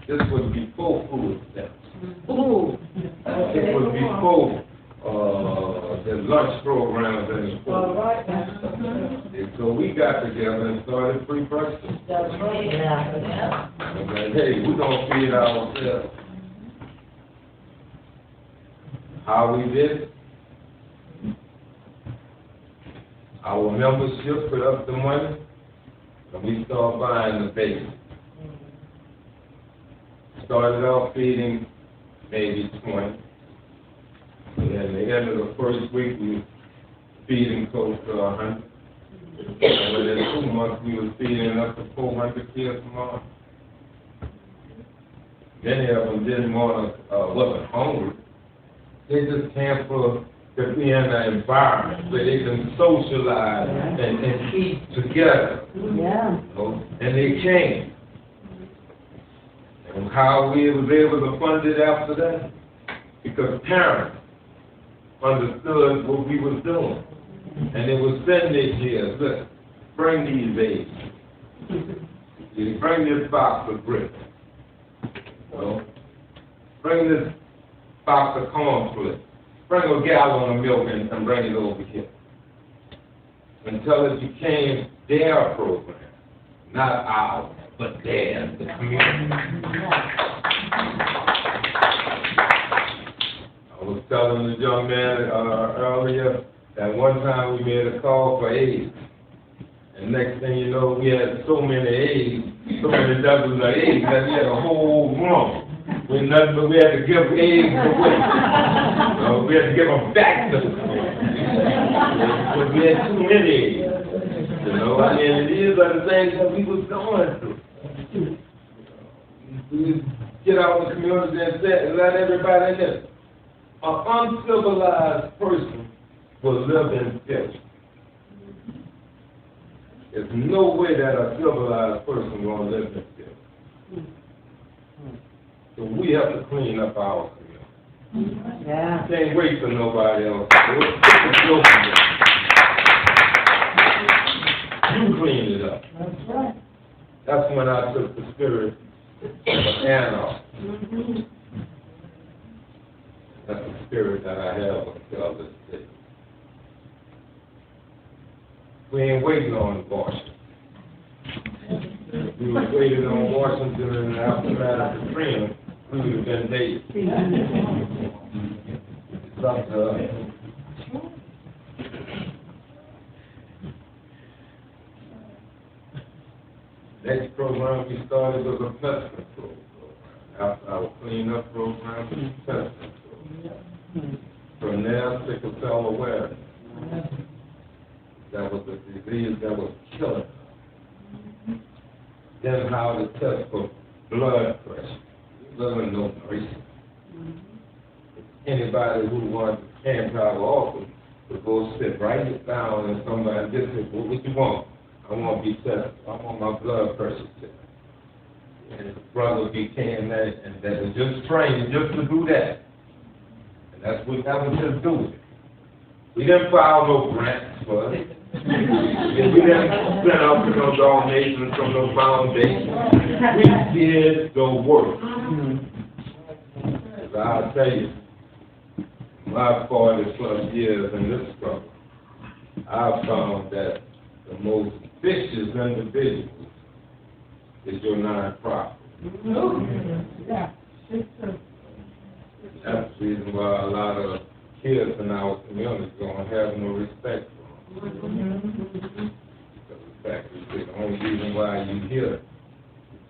This was before food stamps. Ooh. It was before the lunch programs in the All school. right. And so we got together and started free breakfast. That's right. Yeah. And like, hey, we don't feed ourselves. How we did it? Our membership put up the money, and we started buying the bacon. Started off feeding maybe 20. And at the end of the first week, we were feeding close to 100. And within 2 months, we were feeding up to 400 kids a month. Many of them didn't want to, wasn't hungry. They just came for to be in an environment where they can socialize and eat together. Yeah. You know? And they came. And how we was able to fund it after that? Because parents understood what we was doing. And they would send their kids, look, bring these babies. You bring this box of bricks. You know? Bring this box of cornflakes. Bring a gallon of milk and bring it over here. Until it became their program, not ours, but theirs, the community. I was telling the young man earlier that one time we made a call for AIDS. And next thing you know, we had so many AIDS, so many dozens of AIDS that we had a whole room. We nothing but we had to give AIDS away. We had to give them back to the community. Because we had too many AIDS. You know, I mean, these are the things that we was going through. We get out in the community and let everybody live. An uncivilized person will live in filth. There's no way that a civilized person will live in filth. So we have to clean up our community. Yeah. Can't wait for nobody else. You clean it up. That's right. That's when I took the spirit of anarchy. That's the spirit that I have until this day. We ain't waiting on Washington. If we were waiting on Washington in the aftermath of Katrina, we would have been dead. It's up to us. Next program we started was a pest control program. After our cleanup program, was pest control. From there, sickle cell awareness. That was a disease that was killing us. Then how to test for blood pressure. There was no mercy. Anybody who wanted to camp out of office would go sit right down and somebody just said, well, what you want? I want to be tested. I want my blood pressure tested. And his brother became that, and that was just trained just to do that. And that was just doing it. We didn't file no grants for it. We didn't send out to no donations from no foundation. We did the work. As I'll tell you, my 40+ years in this struggle, I've found that the most vicious individual is your nonprofit. Yeah. That's the reason why a lot of kids in our community don't have no respect for them. Because the fact is the only reason why you here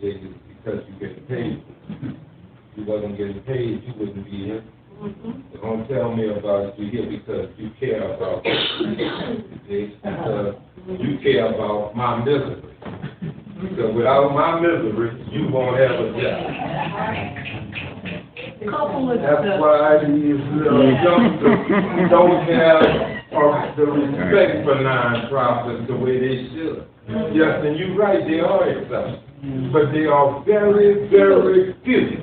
is because you're getting paid. If you wasn't getting paid, you wouldn't be here. So don't tell me about you here because you care about me. Because you care about my misery. Because without my misery, you won't have a job. That's why these youngsters don't have the respect for nonprofits the way they should. Yes, and you're right, they are exceptions. But they are very, very few.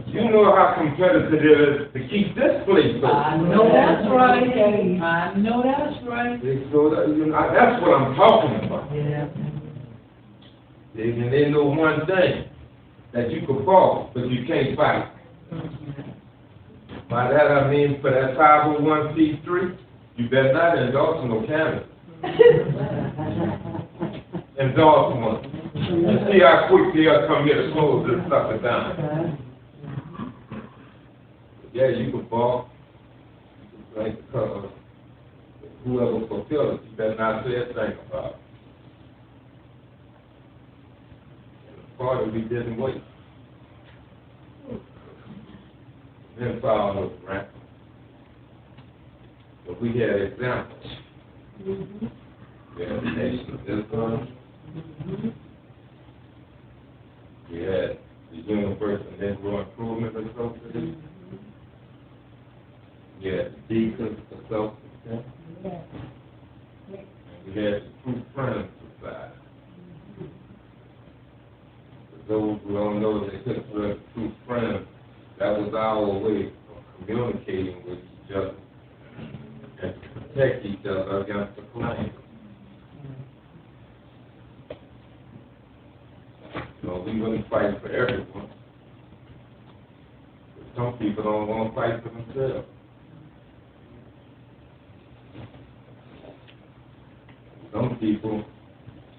You know how competitive it is to keep this place open. I know that's right. I know that's right. So that, that's what I'm talking about. Yeah. And they know one thing, that you can fall, but you can't fight. By that I mean for that 501c3, you better not endorse no cannabis. Endorse one. And see how quickly they'll come here to close this sucker down. Yeah, you can fall. Like, whoever fulfills it, you better not say a thing about it. And the party we didn't wait. Then follow the grant. But we had examples. We had the Nation of Islam. We had the Universal Negro Improvement Association. We had the Deacons Association. And we had the True Friends Society. For those who don't know the history of the True Friends, that was our way of communicating with each other and to protect each other against the flames. You know, we wouldn't fight for everyone. But some people don't want to fight for themselves. Some people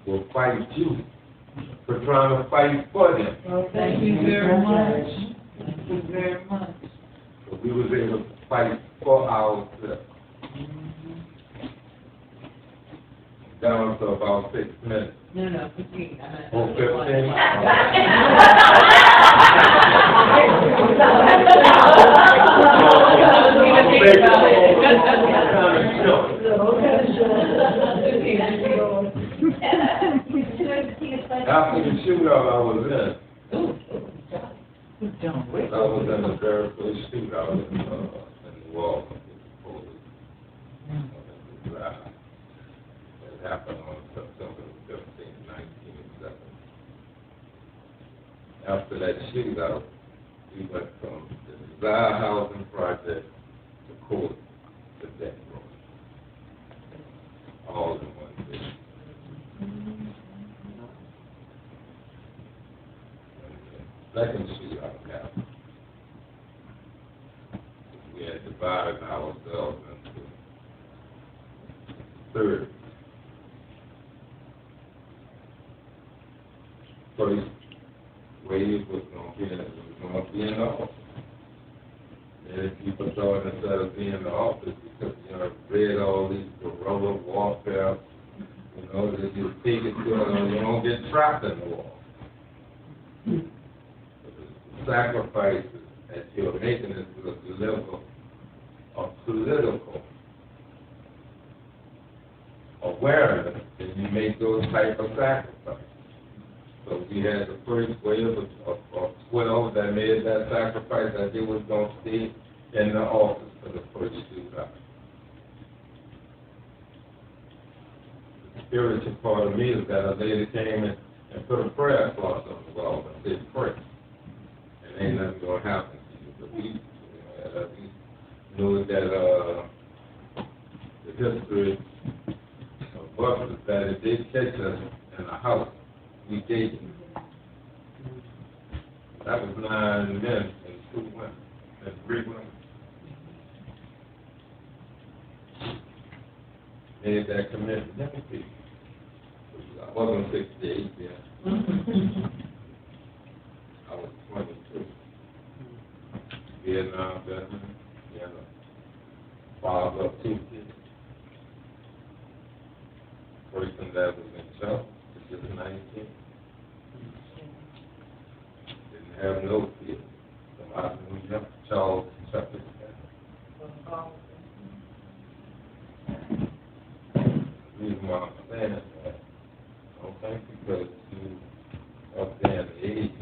will fight you for trying to fight for them. Well, thank you very much. Thank you very much. So we was able to fight for ourselves. Down to about 6 minutes. No, 15. Oh, 15? After the shootout I was in, I was in the very first shootout in New Orleans with the police. That happened on September 15, 1970. After that shootout, we went from the Desire Housing Project to court to death row. All in one day. Second shootout happened. We had divided ourselves into third. First wave was going to be in the office. And people thought instead of being in the office because, read all these guerrilla warfare, that you take it to you don't get trapped in the war. Sacrifices that you're making is to deliver a political awareness, and you make those type of sacrifices. So we had the first wave of 12 that made that sacrifice that they was going to stay in the office for the first shootout. The spiritual part of me is that a lady came and put a prayer cross on the wall and said, pray. And ain't nothing going to happen to you. But we knew that the history of us is that if they catch us in a house, we gave it. That was 9 men and 2 women and 3 women. Made that commitment. Let me see. I wasn't 68 yet. I was 22. Vietnam veteran. Father of 2 kids. Person that was in charge. Just 19. Didn't have no kids. So I moved up to Charles and Chuck it down. The reason why I'm saying that, I don't think because you up there in the age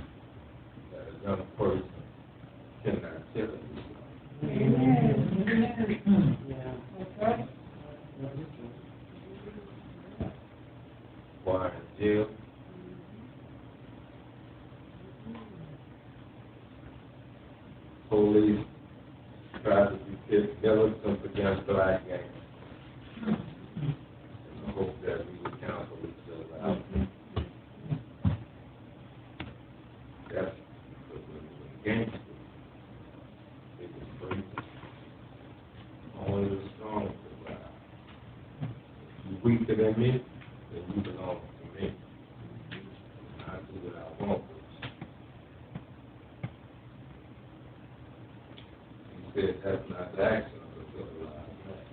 that a young person cannot kill it. Amen. Yeah. That's right. Why in jail? Police try to be militant against black gangs. In the hope that we would counsel each other out. gangsters. They were free. Only the strong survive. If you're weaker than me, then you belong to me. I do what I want with you. He said that's not the action of a civilized man.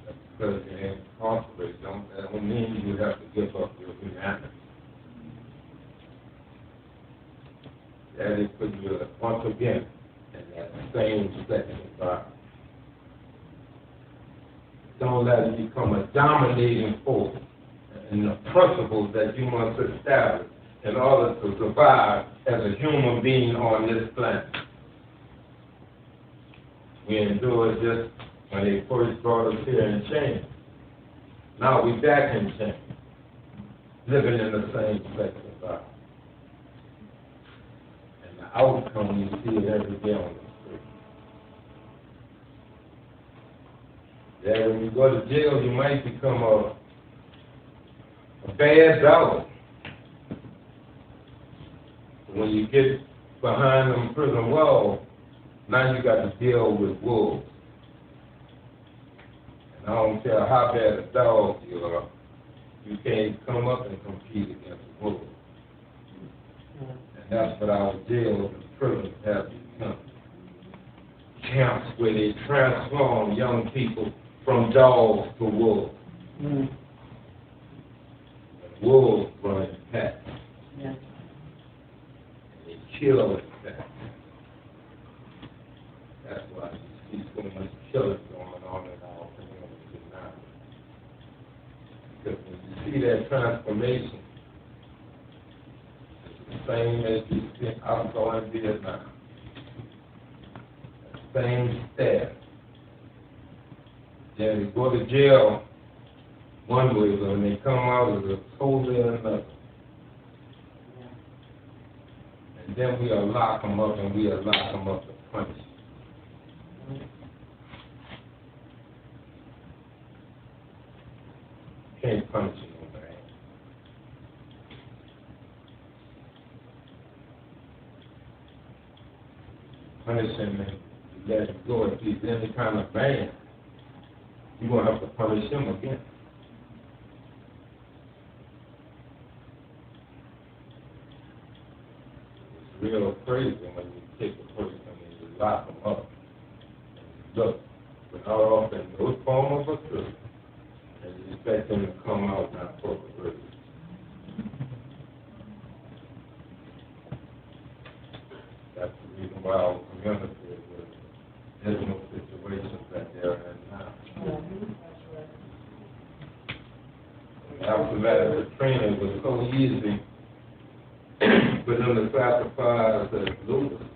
That's because you're incarcerated. That don't mean you have to give up your humanity. That is put you once again in that same sex environment. Don't let it become a dominating force in the principles that you must establish in order to survive as a human being on this planet. We endured this when they first brought us here in chains. Now we're back in chains, living in the same sex environment. And the outcome, you see it every day on the street. Yeah, when you go to jail, you might become a bad dog. When you get behind them prison walls, now you got to deal with wolves. And I don't care how bad a dog you are, you can't come up and compete against wolves. And that's what our jails and prisons have become. Camps where they transform young people from dogs to wolves. And wolves run in packs. And they kill in packs. That's why you see so much killing going on in our community now. Because when you see that transformation, it's the same as you see saw in Vietnam. The same staff. Then they go to jail one way, but when they come out, it's a totally another. And then we'll lock them up, and we'll lock them up to punish. Can't punish you no man. Punish him and let him go. If he's any kind of man, you're going to have to punish him again. It's real crazy when you take a person and you lock them up. Look, without offering no form of a truth, and you expect them to come out not for the prison. That's the reason why our community is there's no situations that they're in now. After that, Katrina, it was so easy for them to classify us as losers.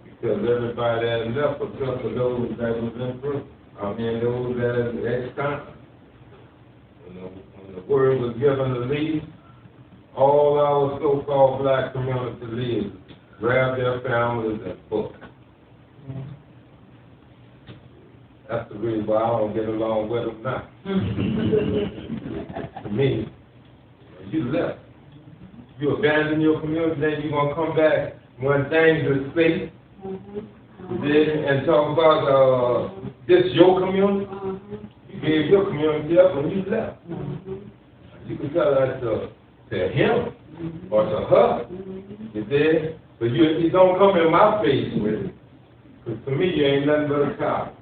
Because everybody that left was just for those that was in prison. I mean, those that was ex-convicts. When the word was given to leave, all our so-called black community leaders grabbed their families and booked. That's the reason why I don't get along with them now. To me, you left. You abandon your community, then you're going to come back when things are safe and talk about this your community. You gave your community up when you left. You can tell that to him or to her, you did, but you don't come in my face with it. Because to me, you ain't nothing but a coward.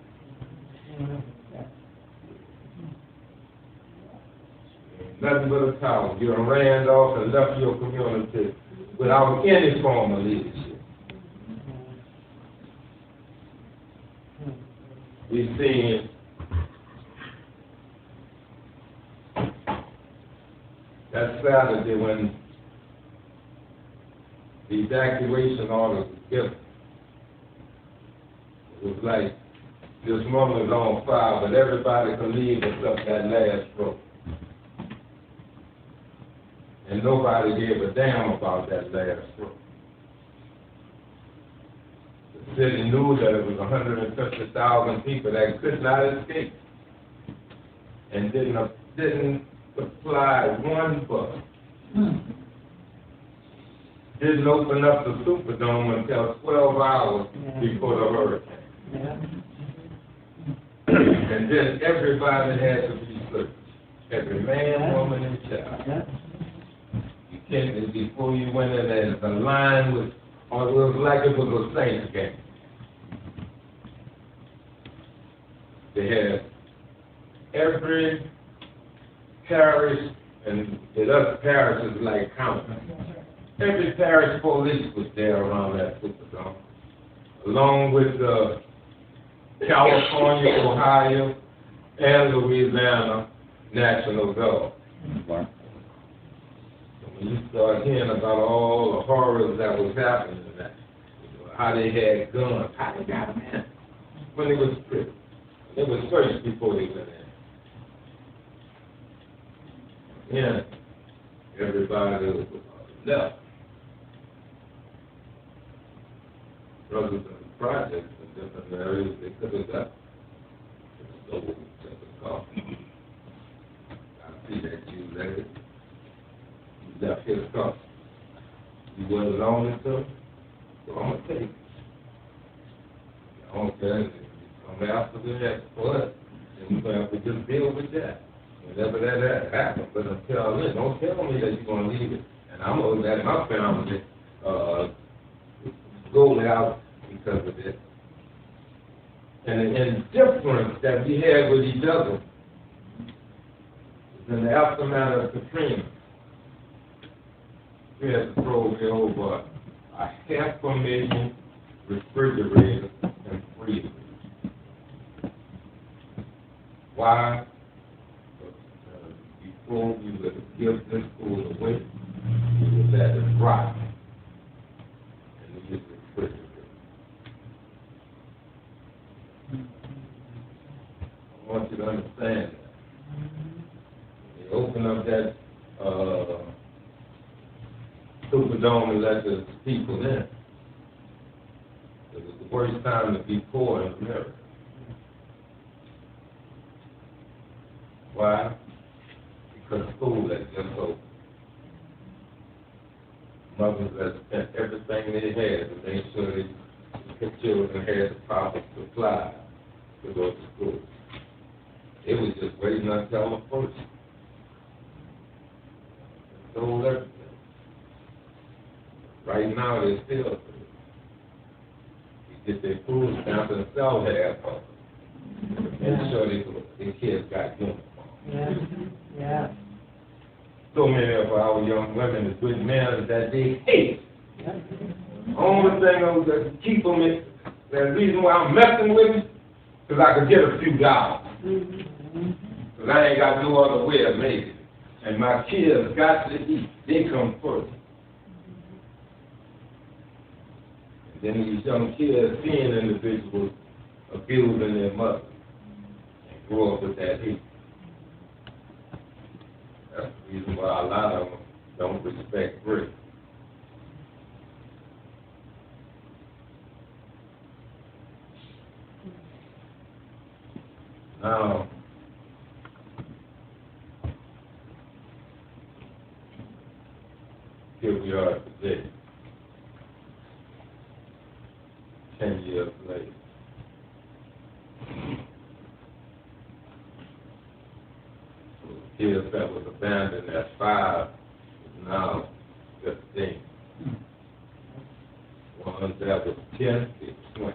Nothing but a coward. You ran off and left your community without any form of leadership. We seen that Saturday when the evacuation orders was given. It was like this woman was on fire, but everybody could leave except that last row. And nobody gave a damn about that last row. The city knew that it was 150,000 people that could not escape and didn't supply one bus. didn't open up the Superdome until 12 hours before the hurricane. Yeah. And then everybody had to be searched. Every man, woman, and child. Yeah. You can't, before you went in there, the line was, or it was like it was a Saints game. They had every parish, and it other parishes like county. Every parish police was there around that Superdome, along with California, Ohio, and Louisiana National Guard. Wow. So when you start hearing about all the horrors that was happening, that how they had guns, how they got them in, when it was stripped. It was searched before they went in. Yeah, everybody was left. Brothers in the projects in different areas, they could have got sold to the coffee. I see that you let it. You left his coffee. You wasn't on it, so I'm going to take it. I don't care. Come after that for us, and we're going to have to just deal with that. Whenever that happens, but until then, don't tell me that you're going to leave it. And I'm going to let my family go out because of this. And the indifference that we had with each other in the aftermath of Katrina, we had to throw away over 500,000 refrigerators and freezers. Why? Before we would give this food away, we would let it rot. And we just refrigerate. I want you to understand that. When you open up that Superdome and let the people in, it was the worst time to be poor in America. Why? Because school had just opened. Mothers had spent everything they had to make sure the children had the proper supplies to go to school. It was just waiting until the first. They sold everything. Right now, they're still free. You get their food stamps and sell half of it. Make sure their kids got uniforms. Yeah. Yeah. So many of our young women is with men that they hate. Only thing that keep them is, the reason why I'm messing with them, because I could get a few dollars. Because I ain't got no other way of making it. And my kids got to eat. They come first. And then these young kids seeing individuals abusing their mother and grow up with that hate. That's the reason why a lot of them don't respect grace. Now, here we are today, 10 years later. Kids that was abandoned at 5 is now 15. One that was 10 is 20.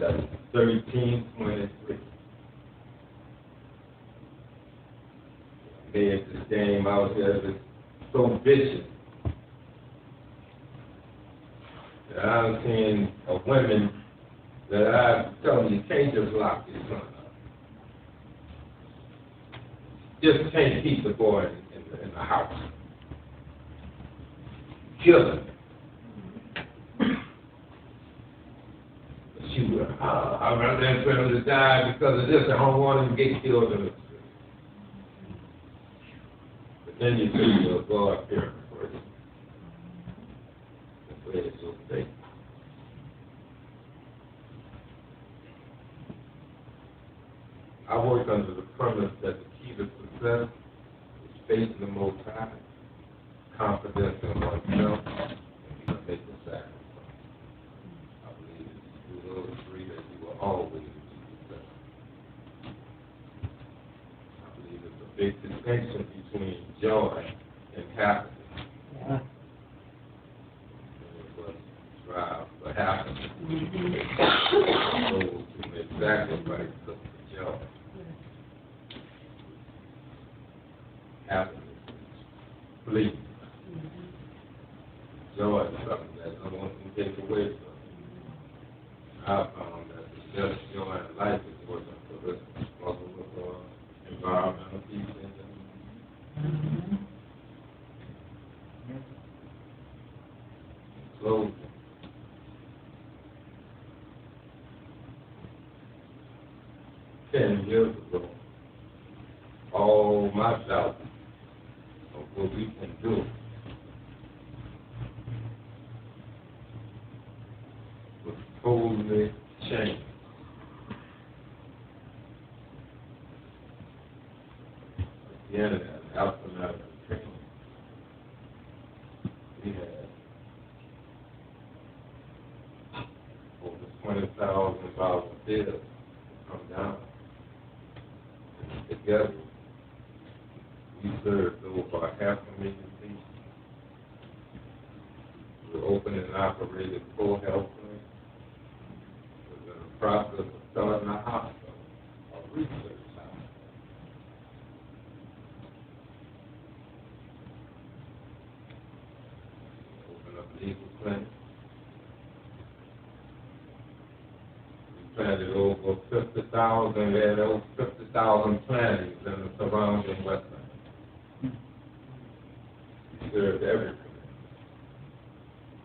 That was 13, 23. Made this game out here that's so vicious that I've seen of women that I tell them you can't just lock your son up. Just can't keep the boy in the house. Kill him. She would, I'd rather than for him to die because of this. I don't want him to get killed in the street. But then you say you're a God-fearing person. That's the way it's your state. I work under the premise that the key to success is faith in the Most High, confidence in oneself, and you can make a sacrifice. I believe it's through those three that you will always be successful. I believe it's a big distinction between joy and happiness. Yeah. Many of us strive for happiness. Those who make sacrifices look for joy. Happiness is fleeting. Joy is something that no one can take away from you. I found that the best joy in life is working for this struggle with environmental peace and closing. 10 years ago, all my doubts of what we can do was totally changed. At the end of that, aftermath of Katrina, we had over 20,000 volunteers come down. And together, we served over 500,000 people. We opened and operated 4 health clinics. We were in the process of starting a hospital, a research hospital. Opened up legal clinics. We planted over 50,000, we had over 50,000 plantings in the surrounding wetlands. We served every community,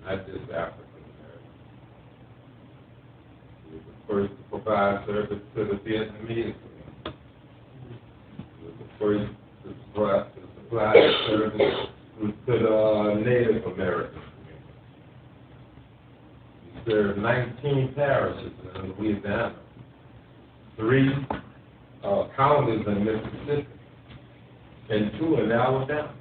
not just African Americans. We were the first to provide service to the Vietnamese community. We were the first to supply service to the Native American community. We served 19 parishes in Louisiana, 3 counties in Mississippi, and 2 in Alabama.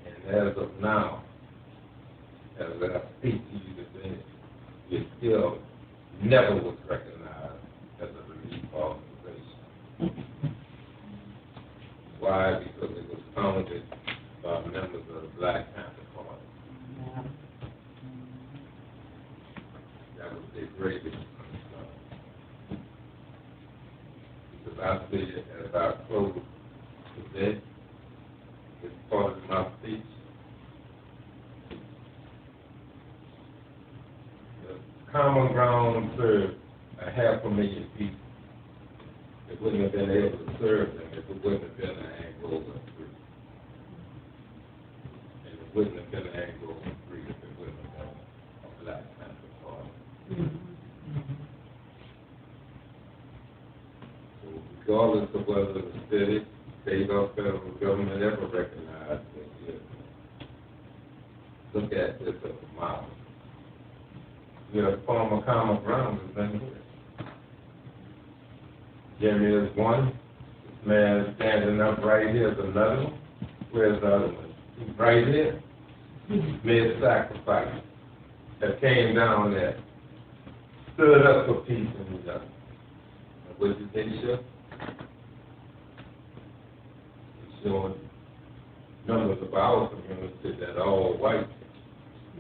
And as of now, as I speak to you today, it still never was recognized as a relief organization. Why? Because it was founded by members of the Black Panther Party. That was their greatest concern. Because I see it as I close today, it's part of my speech. The Common Ground served 500,000 people. It wouldn't have been able to serve them if it wouldn't have been an Angola free. And it wouldn't have been an Angola free if it wouldn't have been a Black Panther Party. So regardless of whether the city, state, or federal government ever recognized it, look at this as a model. The former Common Ground has been here. Jimmy is one. This man standing up right here is another one. Where's the other one? He's right here. Made a sacrifice that came down there, stood up for peace and justice. And what did they show? They showed members of our community that all white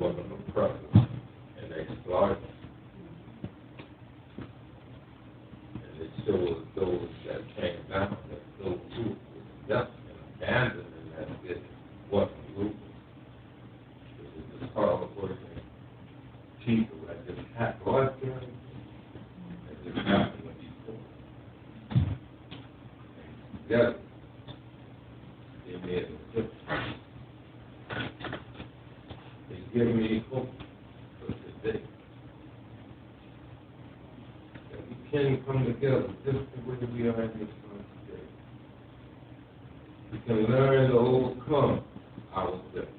was an oppressor and exploited. And it showed those that came down, that those who were just abandoned and that it wasn't moving. It was just hard-working people that just had ordinary that just happened to be poor. And together, they made a difference. They give me hope for today. That we can come together just the way we are in this room today. We can learn to overcome our differences.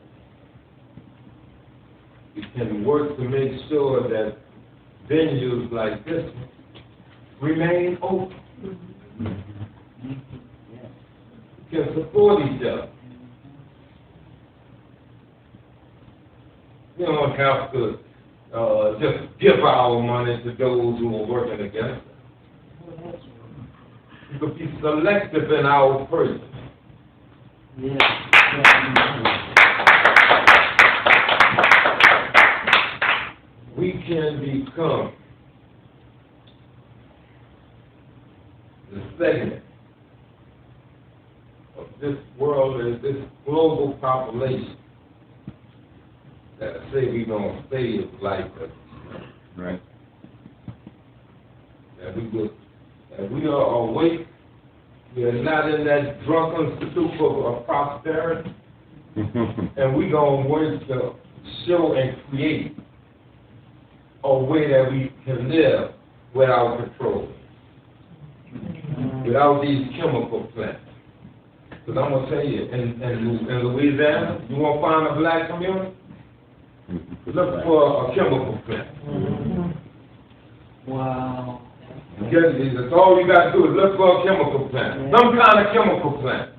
We can work to make sure that venues like this one remain open. can support each other. You don't have to just give our money to those who are working against us. You could be selective in our person. We can become the segment of this world and this global population that say we're going to save life. Right. And we are awake. We are not in that drunken stupor of prosperity. And we're going to work to show and create a way that we can live without control, without these chemical plants. Because I'm going to tell you, in Louisiana, you want to find a black community? Look for a chemical plant. Wow. That's all you got to do is look for a chemical plant. Some kind of chemical plant.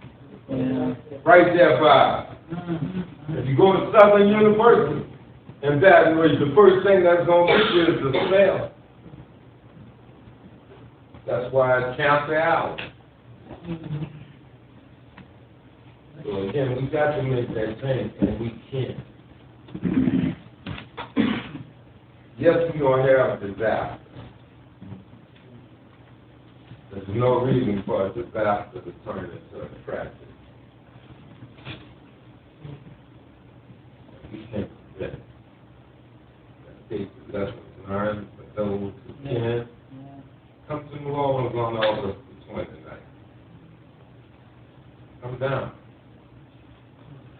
Right there by. If you go to Southern University in Baton Rouge, the first thing that's going to get you is the smell. That's why it's cancer out. So again, we got to make that change, and we can. Yes, we're going to have disaster. There's no reason for a disaster to turn into a tragedy. We can't prevent it. Take the lessons learned for those who can. Come to New Orleans on August the 29th. Come down.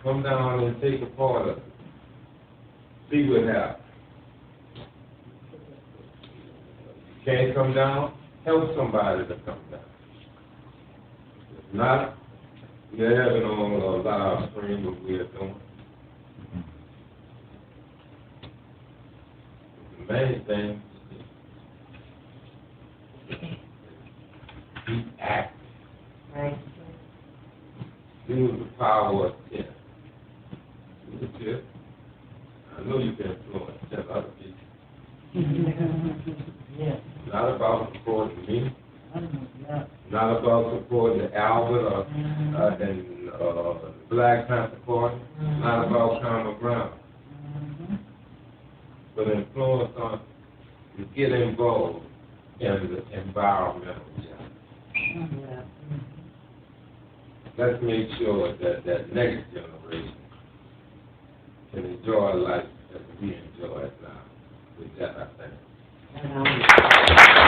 Come down and take a part of it. See what happens. If you can't come down, help somebody to come down. If not, we're having on a live stream what we are doing. The main thing is be active. Right. Use the power of 10. Use it. I know you can influence 10 other people. Yeah. Not about supporting me. Not about supporting Albert or the Black Panther Party. Not about common ground. But influence on to get involved in the environmental justice. Let's make sure that that next generation can enjoy life as we enjoy it now. With that, I thank you.